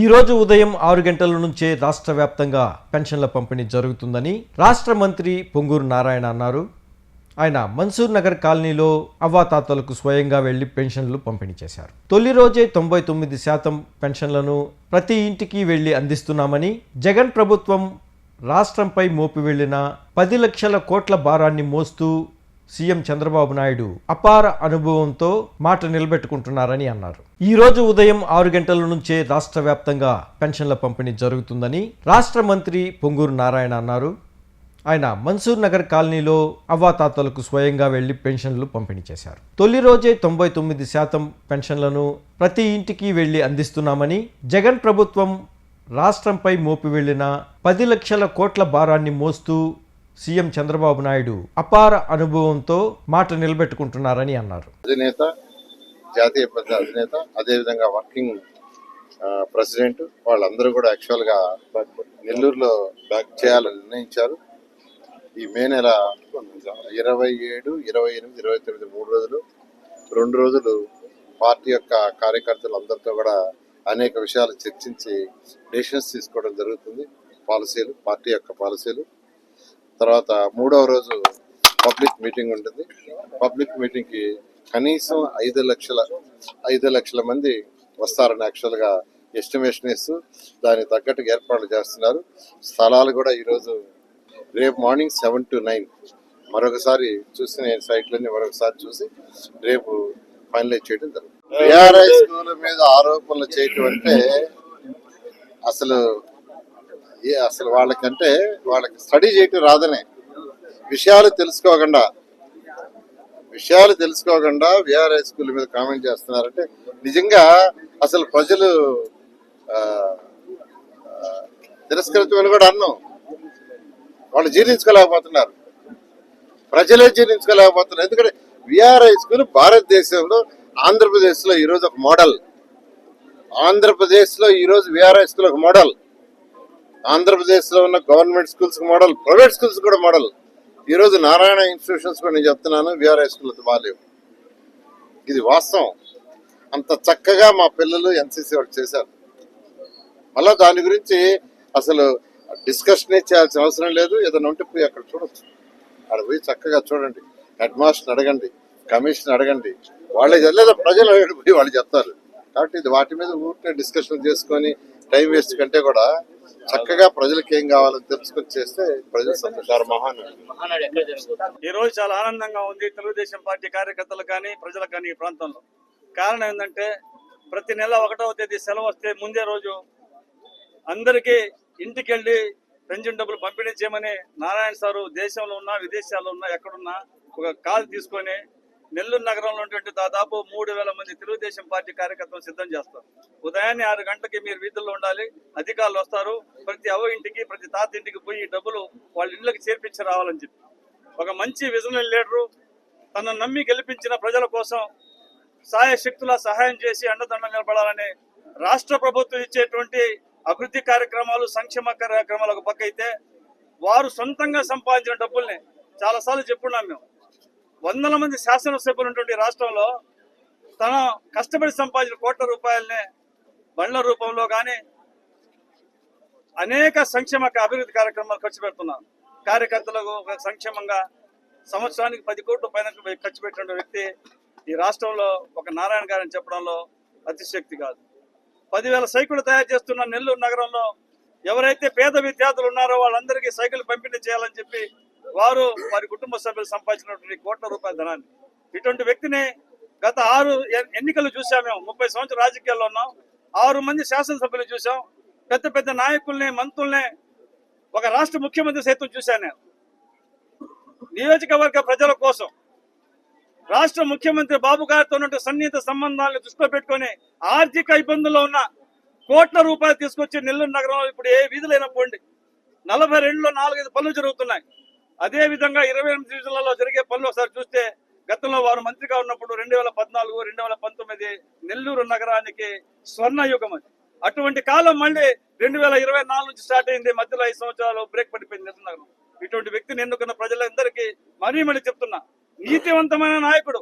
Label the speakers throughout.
Speaker 1: ఈ రోజు ఉదయం 6 గంటల నుంచే రాష్ట్ర వ్యాప్తంగా పెన్షన్ల పంపిణీ జరుగుతుందని రాష్ట్ర మంత్రి పొంగూరు నారాయణ అన్నారు. ఆయన మన్సూర్ నగర్ కాలనీలో అవ్వాతాతలకు స్వయంగా వెళ్లి పెన్షన్లు పంపిణీ చేశారు. తొలి రోజే 99% పెన్షన్లను ప్రతి ఇంటికి వెళ్లి అందిస్తున్నామని, జగన్ ప్రభుత్వం రాష్ట్రంపై మోపి వెళ్లిన 10 లక్షల కోట్ల భారాన్ని మోస్తూ సీఎం చంద్రబాబు నాయుడు అపార అనుభవంతో మాట నిలబెట్టుకుంటున్నారని అన్నారు. ఈ రోజు ఉదయం 6 గంటల నుంచే రాష్ట్ర వ్యాప్తంగా పెన్షన్ల పంపిణీ జరుగుతుందని రాష్ట్ర మంత్రి పొంగూరు నారాయణ అన్నారు. ఆయన మన్సూర్ నగర్ కాలనీలో అవ్వాతాతలకు స్వయంగా వెళ్లి పెన్షన్లు పంపిణీ చేశారు. తొలి రోజే 99% పెన్షన్లను ప్రతి ఇంటికి వెళ్లి అందిస్తున్నామని, జగన్ ప్రభుత్వం రాష్ట్రంపై మోపి వెళ్లిన 10 లక్షల కోట్ల భారాన్ని మోస్తూ సీఎం చంద్రబాబు నాయుడు అపార అనుభవంతో మాట నిలబెట్టుకుంటున్నారని అన్నారు.
Speaker 2: అధినేత, జాతీయ పెద్ద అధినేత, అదేవిధంగా వర్కింగ్ ప్రెసిడెంట్ వాళ్ళందరూ కూడా యాక్చువల్గా నెల్లూరులో బ్యాక్ చేయాలని నిర్ణయించారు. ఈ మే నెల 27, 28, 29 2 రోజులు పార్టీ యొక్క కార్యకర్తలు అందరితో కూడా అనేక విషయాలు చర్చించి డెసిషన్స్ తీసుకోవడం జరుగుతుంది. పాలసీలు, పార్టీ యొక్క పాలసీలు. తర్వాత 3వ రోజు పబ్లిక్ మీటింగ్ ఉంటుంది. పబ్లిక్ మీటింగ్కి కనీసం 5 లక్షల మంది వస్తారని యాక్చువల్గా ఎస్టిమేషన్ ఇస్తూ దానికి తగ్గట్టుగా ఏర్పాట్లు చేస్తున్నారు. స్థలాలు కూడా ఈరోజు రేపు మార్నింగ్ 7 to 9 మరొకసారి చూసి, నేను సైట్లన్నీ మరొకసారి చూసి రేపు ఫైనలైజ్ చేయడం జరుగుతుంది. బీఆర్ఐ స్కూల్ మీద ఆరోపణలు చేయటం అంటే అసలు వాళ్ళకి స్టడీ చేయటం రాదనే, విషయాలు తెలుసుకోకుండా బీఆర్ఐ స్కూల్ మీద కామెంట్ చేస్తున్నారంటే నిజంగా అసలు ప్రజలు తిరస్కరించమని కూడా అన్నాం. వాళ్ళు జీర్ణించుకోలేకపోతున్నారు, ప్రజలే జీర్ణించుకోలేకపోతున్నారు. ఎందుకంటే బీఆర్ఐ స్కూల్ భారతదేశంలో ఆంధ్రప్రదేశ్లో ఈరోజు ఒక మోడల్. ఆంధ్రప్రదేశ్లో ఈరోజు బీఆర్ఐ స్కూల్ ఒక మోడల్. ఆంధ్రప్రదేశ్లో ఉన్న government schools model, private schools కూడా మోడల్. ఈరోజు నారాయణ ఇన్స్టిట్యూషన్స్ కూడా నేను చెప్తున్నాను, బీఆర్ఐ స్కూల్ బాగాలేవు. ఇది వాస్తవం. అంత చక్కగా మా పిల్లలు ఎన్సీసీ వాళ్ళు చేశారు. మళ్ళా దాని గురించి అసలు డిస్కషనే చేయాల్సిన అవసరం లేదు. ఏదైనా ఉంటే పోయి అక్కడ చూడొచ్చు, అక్కడ పోయి చక్కగా చూడండి. హెడ్ మాస్టర్ని అడగండి, కమిషన్ అడగండి, వాళ్ళే లేదా ప్రజలు పోయి వాళ్ళు చెప్తారు. కాబట్టి ఇది వాటి మీద ఊరికే డిస్కషన్ చేసుకొని టైం వేస్ట్ కంటే కూడా చక్కగా ప్రజలకు ఏం కావాలని తెలుసుకొని చేస్తే ప్రజలు సంతోషారు.
Speaker 3: ఈ రోజు చాలా ఆనందంగా ఉంది తెలుగుదేశం పార్టీ కార్యకర్తలు కానీ ప్రజలకు కానీ ఈ ప్రాంతంలో. కారణం ఏంటంటే ప్రతి నెల 1వ తేదీ సెలవు వస్తే ముందే రోజు అందరికీ ఇంటికి వెళ్ళి పెన్షన్ డబ్బులు పంపిణీ చేయమని నారాయణ సారు దేశంలో ఉన్నా విదేశాల్లో ఉన్నా ఎక్కడున్నా ఒక కాల్ తీసుకొని నెల్లూరు నగరంలో ఉన్నటువంటి దాదాపు 3,000 మంది తెలుగుదేశం పార్టీ కార్యకర్తలు సిద్ధం చేస్తారు. ఉదయాన్నే 6 గంటలకి మీరు వీధుల్లో ఉండాలి, అధికారులు వస్తారు. ప్రతి అవ్వ ఇంటికి, ప్రతి తాత ఇంటికి పోయి డబ్బులు వాళ్ళ ఇళ్ళకి చేర్పించి రావాలని చెప్పి ఒక మంచి విజనరీ లీడరు తనను నమ్మి గెలిపించిన ప్రజల కోసం శక్తుల సహాయం చేసి అండదండ నిలబడాలని రాష్ట్ర ప్రభుత్వం ఇచ్చేటువంటి అభివృద్ధి కార్యక్రమాలు, సంక్షేమ కార్యక్రమాలు ఒక పక్క అయితే, వారు సొంతంగా సంపాదించిన డబ్బుల్ని చాలాసార్లు చెప్పున్నాం మేము. 100 మంది శాసనసభ్యులు ఉన్నటువంటి రాష్ట్రంలో తన కష్టపడి సంపాదించిన కోట్ల రూపాయలని బండ్ల రూపంలో కానీ అనేక సంక్షేమ అభివృద్ధి కార్యక్రమాలు ఖర్చు పెడుతున్నారు. కార్యకర్తలకు ఒక సంక్షేమంగా సంవత్సరానికి 10 కోట్ల పైన ఖర్చు పెట్టిన వ్యక్తి ఈ రాష్ట్రంలో ఒక నారాయణ గారిని చెప్పడంలో అతిశక్తి కాదు. 10,000 సైకిళ్లు తయారు చేస్తున్న నెల్లూరు నగరంలో ఎవరైతే పేద విద్యార్థులు ఉన్నారో వాళ్ళందరికీ సైకిల్ పంపిణీ చేయాలని చెప్పి వారు వారి కుటుంబ సభ్యులు సంపాదించినటువంటి కోట్ల రూపాయల ధనాన్ని, ఇటువంటి వ్యక్తిని గత 6 ఎన్నికలు చూసాం. మేము 30 సంవత్సరాల రాజకీయాల్లో ఉన్నాం. 6 మంది శాసనసభ్యులు చూసాం, పెద్ద పెద్ద నాయకుల్ని, మంత్రుల్ని, ఒక రాష్ట్ర ముఖ్యమంత్రి సైతం చూశాను నేను. నియోజకవర్గ ప్రజల కోసం రాష్ట్ర ముఖ్యమంత్రి బాబు గారితో ఉన్న సన్నిహిత సంబంధాలను దృష్టిలో పెట్టుకొని ఆర్థిక ఇబ్బందుల్లో ఉన్న కోట్ల రూపాయలు తీసుకొచ్చి నెల్లూరు నగరంలో ఇప్పుడు ఏ వీధులైనా పోండి 42లో 4-5 పనులు జరుగుతున్నాయి. అదే విధంగా 28 డివిజన్లలో జరిగే పనులు ఒకసారి చూస్తే గతంలో వారు మంత్రిగా ఉన్నప్పుడు 2014, 2019 నెల్లూరు నగరానికి స్వర్ణయుగం అది. అటువంటి కాలం మళ్ళీ 2024 నుంచి స్టార్ట్ అయింది. మధ్యలో 5 సంవత్సరాలు బ్రేక్ పడిపోయింది నెల్లూరు నగరం. ఇటువంటి వ్యక్తిని ఎన్నుకున్న ప్రజలందరికీ మరీ చెప్తున్నా, నీతివంతమైన నాయకుడు,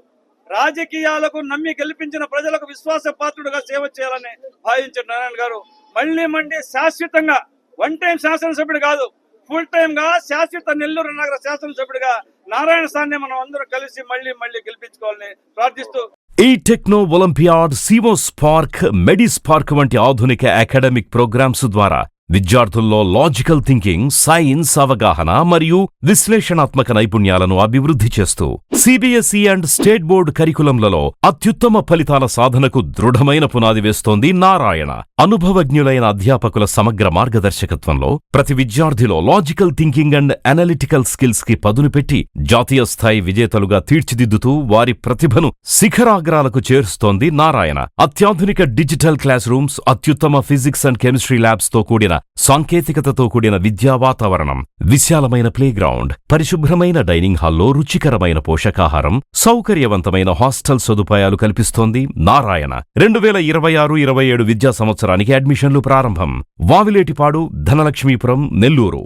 Speaker 3: రాజకీయాలకు నమ్మి గెలిపించిన ప్రజలకు విశ్వాసపాత్రుడుగా సేవ చేయాలని భావించిన నారాయణ గారు మళ్ళీ శాశ్వతంగా వన్ టైం శాసనసభ్యుడు కాదు, ఫుల్ టైం గా శాశ్వత నెల్లూరు నగర శాసనసభ్యుడిగా నారాయణ సార్ని మనం అందరూ కలిసి మళ్ళీ గెలిపించుకోవాలని ప్రార్థిస్తూ
Speaker 4: ఈ techno olympiad, CMOS park, మెడిస్ park వంటి ఆధునిక అకాడమిక్ ప్రోగ్రామ్స్ ద్వారా విద్యార్థుల్లో లాజికల్ థింకింగ్, సైన్స్ అవగాహన మరియు విశ్లేషణాత్మక నైపుణ్యాలను అభివృద్ధి చేస్తూ సిబిఎస్ఈ అండ్ స్టేట్ బోర్డు కరికులంలలో అత్యుత్తమ ఫలితాల సాధనకు దృఢమైన పునాది వేస్తోంది నారాయణ. అనుభవజ్ఞులైన అధ్యాపకుల సమగ్ర మార్గదర్శకత్వంలో ప్రతి విద్యార్థిలో logical thinking and analytical skills కి పదును పెట్టి జాతీయ స్థాయి విజేతలుగా తీర్చిదిద్దుతూ వారి ప్రతిభను శిఖరాగ్రాలకు చేరుస్తోంది నారాయణ. అత్యాధునిక డిజిటల్ క్లాస్ రూమ్స్, అత్యుత్తమ ఫిజిక్స్ అండ్ కెమిస్ట్రీ ల్యాబ్స్ తో కూడిన సాంకేతికతతో కూడిన విద్యా వాతావరణం, విశాలమైన ప్లేగ్రౌండ్, పరిశుభ్రమైన డైనింగ్ హాల్లో రుచికరమైన పోషకాహారం, సౌకర్యవంతమైన హాస్టల్ సదుపాయాలు కల్పిస్తోంది నారాయణ. 2026-27 విద్యా సంవత్సరానికి అడ్మిషన్లు ప్రారంభం. వావిలేటిపాడు, ధనలక్ష్మీపురం, నెల్లూరు.